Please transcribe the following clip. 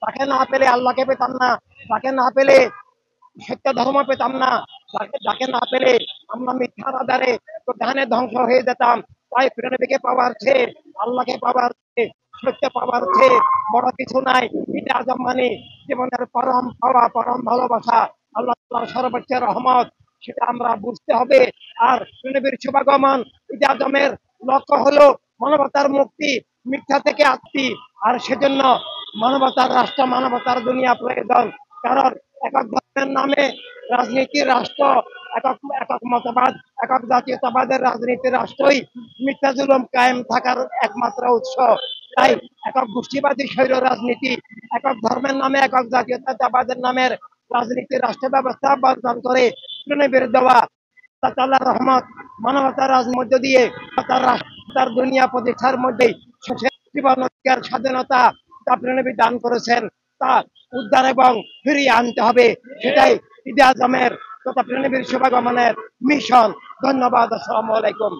তাকে না পেলে আল্লাহকে পেতাম না, তাকে না পেলে সত্য ধর্ম পেতাম না, যাকে না পেলে আমরা মিথ্যার আধারে প্রধানে ধ্বংস হয়ে যেতাম। তাই প্রেরণাকে পাওয়ার চেয়ে, আল্লাহকে পাওয়ার চেয়ে, সত্য পাওয়ার চেয়ে বড় কিছু নাই। এটা আজম মানে জীবনের পরম পাওয়া, পরম ভালোবাসা, আল্লাহ তাআলার সর্বোচ্চ রহমত, সেটা আমরা বুঝতে হবে। আর নবীর শুভাগমন ঈদ আজমের লক্ষ্য হলো মানবতার মুক্তি, মিথ্যা থেকে আত্মী। আর সেজন্য মানবতার রাষ্ট্র, মানবতার দুনিয়া প্রয়োজন। কারণ একক ধর্মের নামে রাজনীতির রাষ্ট্র, একক একক মতবাদ, একক জাতীয়তাবাদের রাজনীতির রাষ্ট্রই মিথ্যা জুলুম কায়েম থাকার একমাত্র উৎস। তাই একক গোষ্ঠীবাদী স্বৈর রাজনীতি, একক ধর্মের নামে, একক জাতীয়তাবাদের নামের রাজনীতির রাষ্ট্র ব্যবস্থা বর্জন করে নবীর দেওয়া আল্লাহ রহমত মানবতার মধ্য দিয়ে তার দুনিয়া প্রতিষ্ঠার মধ্যেই জীবন অধিকার স্বাধীনতা তা নবী দান করেছেন, তা উদ্ধার এবং ফিরিয়ে আনতে হবে। সেটাই ঈদে আজমের তথা নবীর শুভাগমনের মিশন। ধন্যবাদ। আসসালামু আলাইকুম।